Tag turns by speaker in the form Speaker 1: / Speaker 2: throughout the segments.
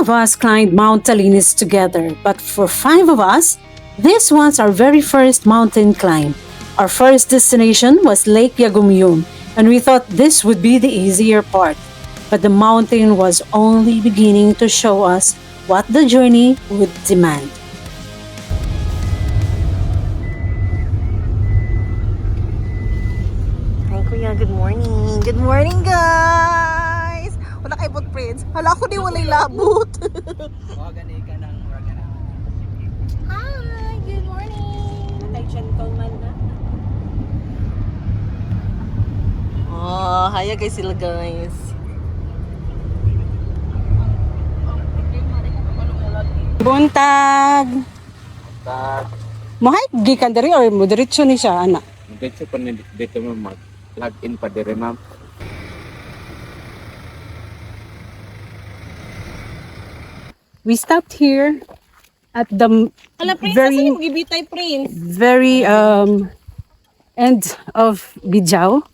Speaker 1: of us climbed Mount Talinis together, but for 5 of us, this was our very first mountain climb. Our first destination was Lake Yagumyum, and we thought this would be the easier part. But the mountain was only beginning to show us what the journey would demand.
Speaker 2: Hi Kuya, good morning. Good morning guys! Wala kay footprints. Hala ko di walay labot. Hi, good morning. Oh, haya guys sila guys.
Speaker 1: Buntag! Mahay, gikan diri or moderitso ni siya, anak?
Speaker 3: Dito pa dito mo mag-log in pa dire ma'am.
Speaker 1: We stopped here at the very end of Bijao,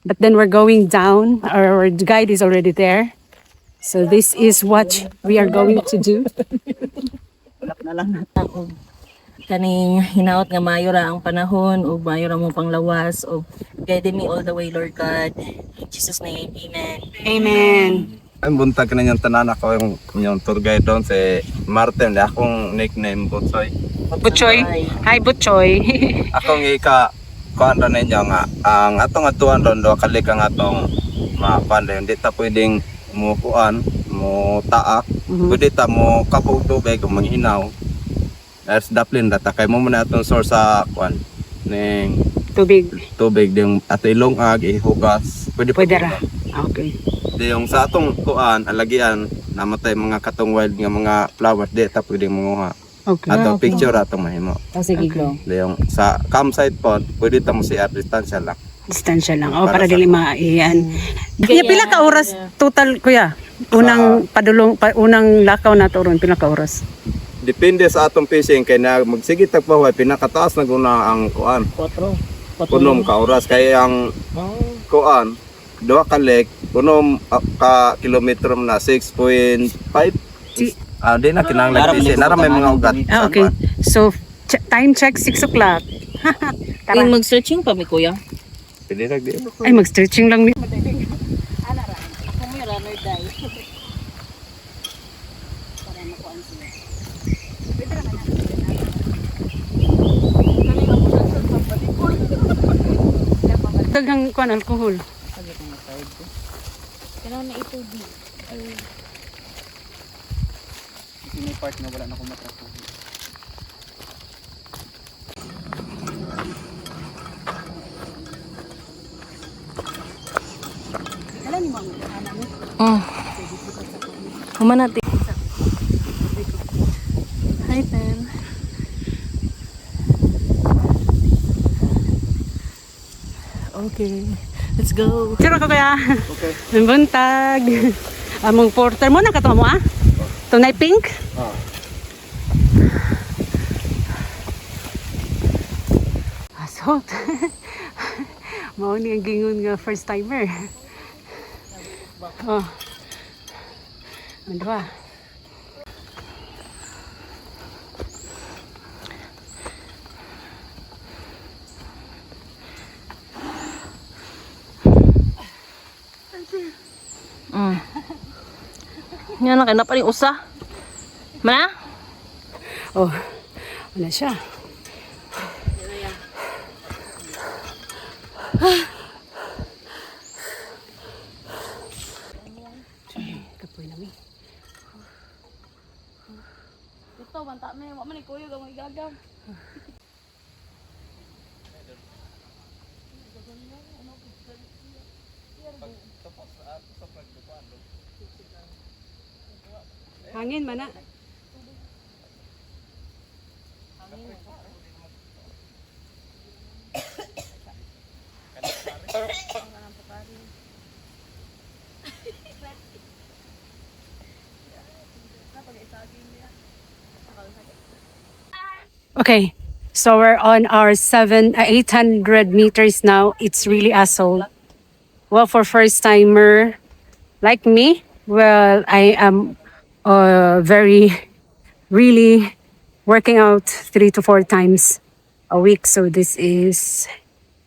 Speaker 1: but then we're going down. Our guide is already there, so this is what we are going to do.
Speaker 2: Kaning hinaot nga mayo ra ang panahon ug mayo ra mo panglawas ug guide me all the way Lord God. In Jesus name, amen.
Speaker 1: Amen.
Speaker 3: Ang buntag na yung tanan ako yung tour guide doon si Martin, akong nickname Butchoy.
Speaker 1: Butchoy. Hi, Butchoy.
Speaker 3: Akong kuan ra ninyo nga ang atong atuan doon do kalik ang atong mapanda hindi ta pwedeng mo kuan mo taak pwede ta mo kapog tubig o manghinaw. There's daplin data kay mo muna atong source sa kuan ning tubig yung ato ilongag ihugas pwede
Speaker 1: ra. Okay.
Speaker 3: Di yung sa atong kuan alagian namatay mga katong wild nga mga flowers di ta pwedeng manguha.
Speaker 1: Okay.
Speaker 3: Ato picture atong mahimo.
Speaker 1: Sige go.
Speaker 3: Di yung sa campsite po pwede ta mo siya distansya lang.
Speaker 1: Distansya lang. Oh, para dili maiyan. Pila ka oras total kuya? Unang unang lakaw na to ron pila ka oras?
Speaker 3: Depende sa atong fishing kay na magsige tagpahuay pinakataas na guna ang kuan. 4 punom ka oras kay ang kuan duha ka lake punom ka kilometro na 6.5. Di na kinahanglan fishing nara may mga ugat.
Speaker 1: Okay. So time check 6 o'clock.
Speaker 2: Tara. Mag-searching pa mi kuya.
Speaker 3: Pwede lang di.
Speaker 1: Ay mag-stretching lang ni.
Speaker 2: Ako may runner die.
Speaker 1: Daghang kuan alcohol.
Speaker 2: Pero na ito di.
Speaker 3: May part na wala na ko matrapo.
Speaker 2: Human natin. Hi, Pen. Okay, let's go.
Speaker 1: Sino ka kaya?
Speaker 3: Okay.
Speaker 1: Buntag. Among porter mo na katong mo ah? Tunay pink? Assault. Mao ni ang gingon nga first timer. Oh. Ano ba?
Speaker 2: Yan na, kaya pa rin usa. Mana?
Speaker 1: Oh, wala siya. Kapoy na mi.
Speaker 2: Ito, banta me. Wak man ikuyo, gamang igagaw.
Speaker 1: Hangin mana? Okay, so we're on our 800 meters now. It's really asshole. Well, for first timer like me, well, I am
Speaker 4: very really working out 3 to 4 times a week. So this is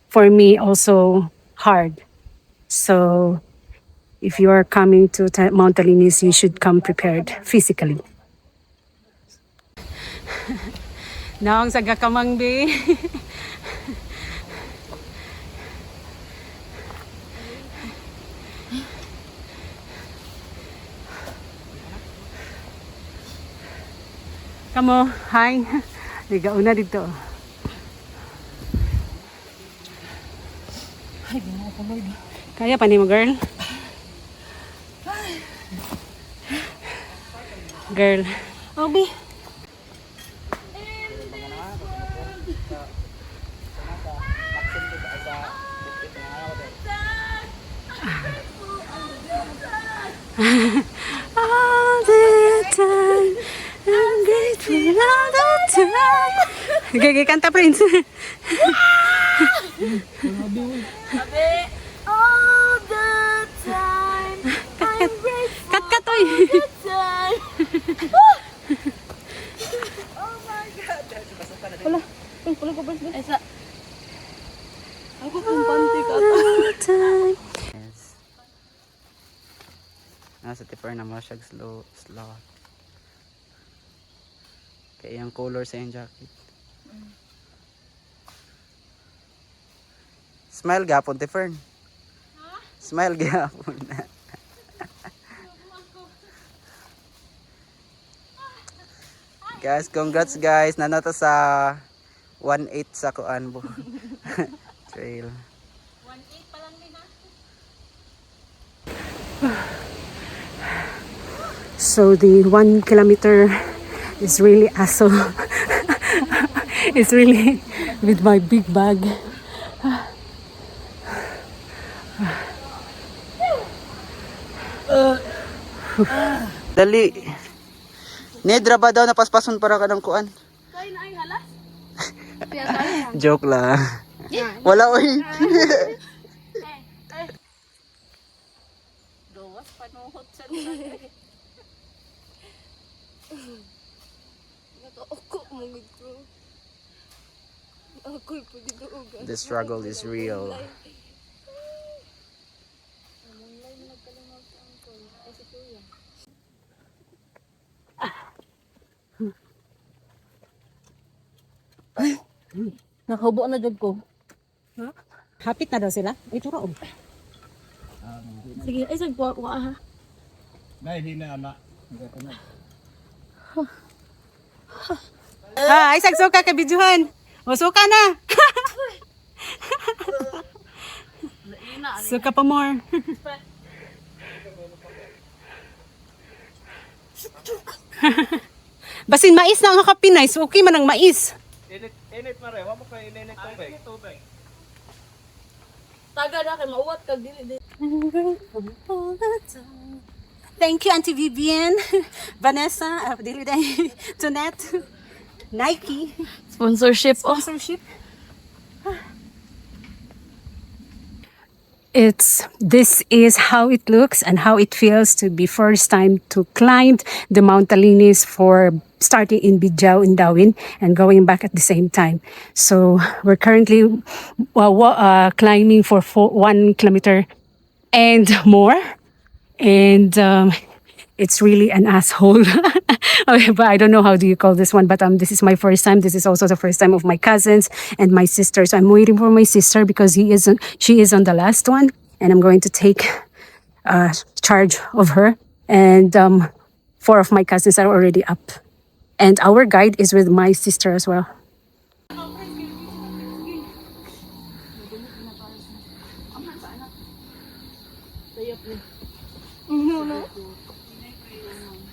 Speaker 4: for me also hard. So if you are coming to Mount Talinis, you should come prepared physically. Naong sa Gakamangbi. Kamo, hi. Liga una dito. Kaya pa ni mo, girl? Girl.
Speaker 2: Obi.
Speaker 4: All the time, I'm grateful all the time. Okay, kanta, Prince.
Speaker 2: All the time. I'm grateful
Speaker 4: Kat, oy.
Speaker 2: all the time. Oh my God. Wala. Wala ko ba? Ako kung panty ka.
Speaker 5: Yes. Nasa tipper na mo siya slow. Kaya yung color sa yung jacket. Smile gapon, Tifern. Smile gapon. Guys, congrats guys. Nanata sa 1/8 sa kuan bo. Trail.
Speaker 4: So the 1 kilometer is really hassle. It's really with my big bag.
Speaker 5: Dali. Nedra ba daw napaspason para ka ng kuan?
Speaker 2: Kain na ay halas.
Speaker 5: Joke lang. Wala oy.
Speaker 2: Gawas panuhot sa
Speaker 6: Nakaoko mo gito. Ako'y pwede doon.
Speaker 5: The struggle is real.
Speaker 2: Nakahubo na jud ko.
Speaker 4: Hapit na daw sila. Ito raw.
Speaker 2: Sige, ay sagwa ha.
Speaker 4: Ay, sagsuka ka bidyuhan. O, suka na. Suka pa more. Basin mais na ang kapinay. So, okay man ang mais.
Speaker 2: Taga na kay mauwat kag dili.
Speaker 4: Thank you, Auntie Vivian, Vanessa, Tonette, Nike.
Speaker 2: Sponsorship.
Speaker 4: Sponsorship. This is how it looks and how it feels to be first time to climb the Mount Talinis for starting in Bijao in Dawin and going back at the same time. So we're currently climbing for 1 kilometer and more. And it's really an asshole. Okay, but I don't know how do you call this one. But this is my first time. This is also the first time of my cousins and my sister. So I'm waiting for my sister because she is on the last one, and I'm going to take charge of her. And 4 of my cousins are already up, and our guide is with my sister as well.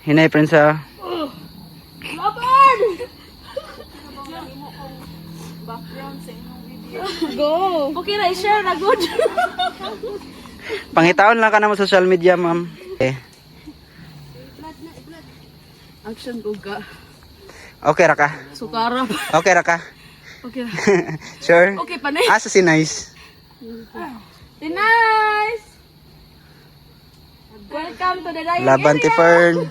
Speaker 5: Hinay, Prinsa.
Speaker 2: Go. Okay na i-share na good.
Speaker 5: Pangitaon lang ka na mo social media, ma'am. Okay.
Speaker 2: Action ko ka.
Speaker 5: Okay ra ka.
Speaker 2: Sukara.
Speaker 5: Okay ra ka.
Speaker 2: Okay.
Speaker 5: Sure?
Speaker 2: Okay pa na.
Speaker 5: Asa si Nice?
Speaker 2: Nice. Welcome to the diet
Speaker 5: Laban ti Fern.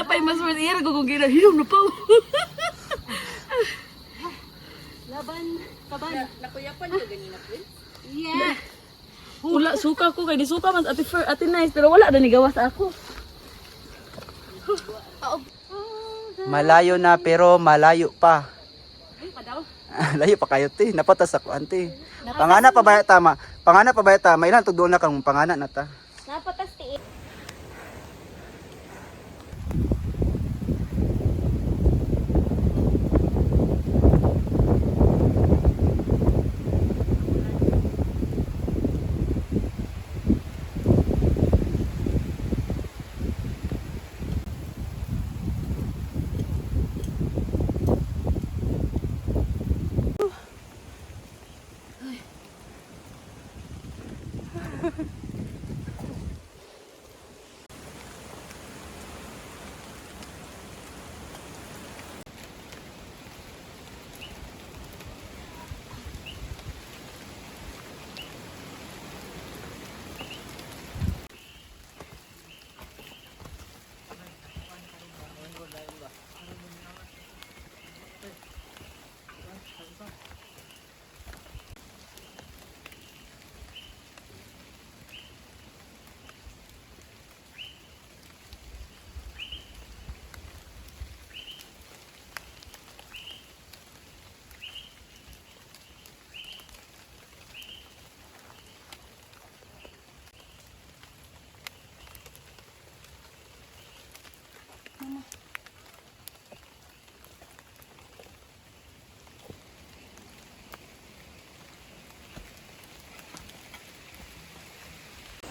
Speaker 2: napay mas manira ko kung ginahinom na pa.
Speaker 4: Laban, kaban.
Speaker 2: Nakuyapan ko ganina, please.
Speaker 4: Yeah.
Speaker 2: Wala, suka ko kay di suka mas ati nice pero wala na ni gawas ako.
Speaker 5: Malayo na pero malayo pa.
Speaker 4: Ay, pa daw.
Speaker 5: Layo pa kayo ti. Napatas ako ante. Pangana pa ba tama? Pangana pa ba tama? Ilan tugdoon na kang pangana na ta?
Speaker 6: Napatas ti.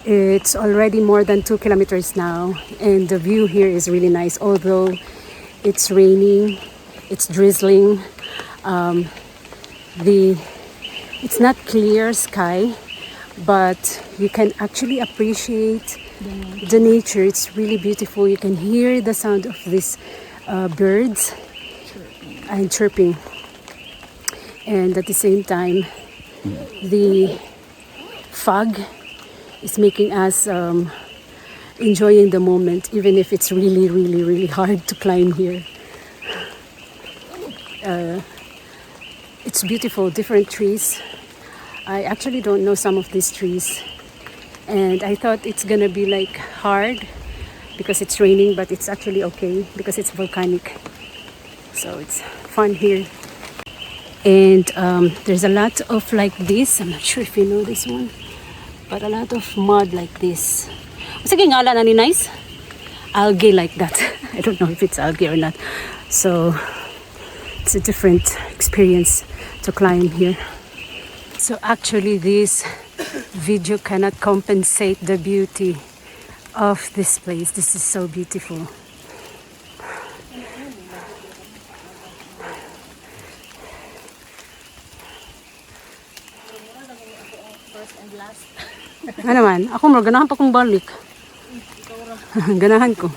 Speaker 4: It's already more than 2 kilometers now, and the view here is really nice. Although it's raining, it's drizzling, it's not clear sky, but you can actually appreciate the nature. It's really beautiful. You can hear the sound of these birds and chirping, and at the same time, the fog is making us enjoying the moment, even if it's really, really, really hard to climb here. It's beautiful, different trees. I actually don't know some of these trees, and I thought it's gonna be like hard because it's raining, but it's actually okay because it's volcanic. So it's fun here. And there's a lot of like this. I'm not sure if you know this one, but a lot of mud like this. Sige, ngala na ni Nice? Algae like that. I don't know if it's algae or not. So it's a different experience to climb here. So actually this video cannot compensate the beauty of this place. This is so beautiful. Ano man, ako mo ganahan pa kong balik. Ganahan ko.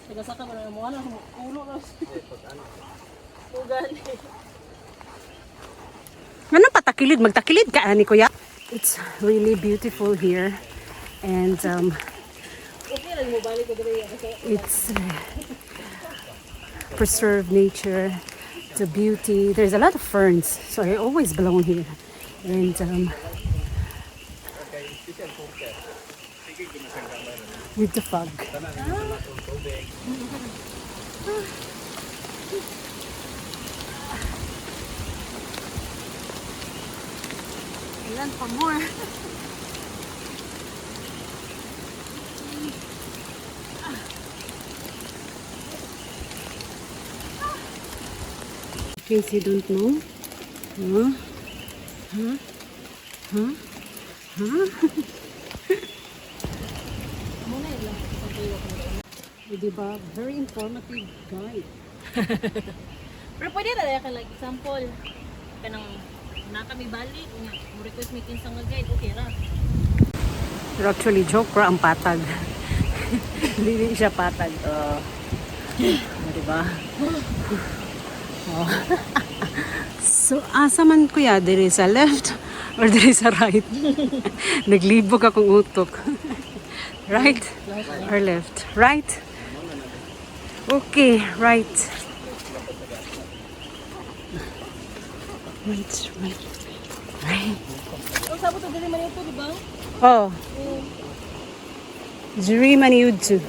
Speaker 2: Nagasaka ba na mo ano ulo na. Ugan.
Speaker 4: Ano patakilid? Magtakilid ka ani kuya? It's really beautiful here, and
Speaker 2: Okay lang mo balik ko diri.
Speaker 4: it's preserved nature, the beauty. There's a lot of ferns, so I always belong here. And with the fog. Ilan pa more? In case you don't know. Huh? Huh? Huh? Huh? Diba? Very informative guide.
Speaker 2: Pero pwede na ka like example kanang na kami balik nga mo request me kinsa nga guide okay ra.
Speaker 4: Pero actually joke ra ang patag. Hindi siya patag. Diba? Oh. So, asa man kuya, diri sa left or diri sa right? Naglibog akong utok. Right or left? Right? Okay, right. Right, right, right.
Speaker 2: Ang sabot to diri man ito, di ba?
Speaker 4: Oh. Diri man yun too.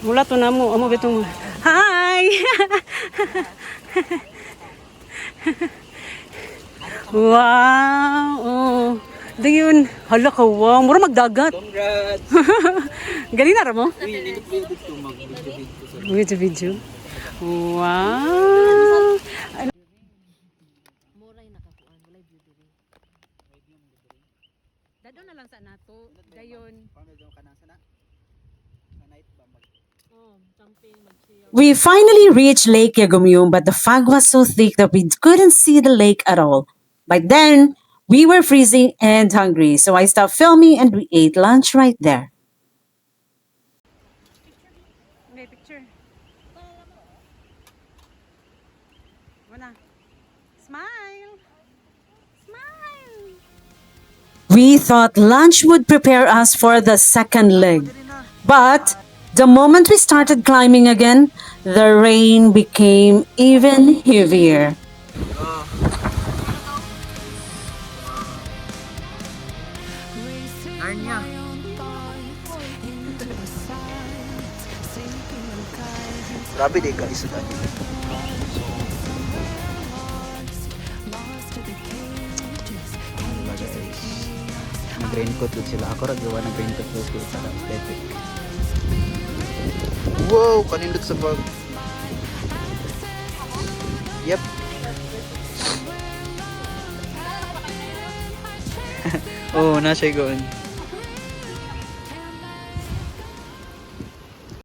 Speaker 4: Mula to na mo. Amo bitong... Hi! Wow! Oh. Dayon. Hala ka, wow. Mura magdagat.
Speaker 5: Congrats.
Speaker 4: Gali na mo?
Speaker 5: Video.
Speaker 4: Video. Wow! Dado na lang sa nato. Dayon.
Speaker 1: We finally reached Lake Yagumyum, but the fog was so thick that we couldn't see the lake at all. By then, we were freezing and hungry, so I stopped filming and we ate lunch right there.
Speaker 4: May picture. Wana. Smile. Smile.
Speaker 1: We thought lunch would prepare us for the second leg. But the moment we started climbing again, the rain became even heavier.
Speaker 5: Narnia. Grabe di ka isudan. Nag-raincoat yun sila. Ako rin gawa nag-raincoat yun sila sa aesthetic. Wow! Kanindot sa bag. Yep. Oh, nasa yun.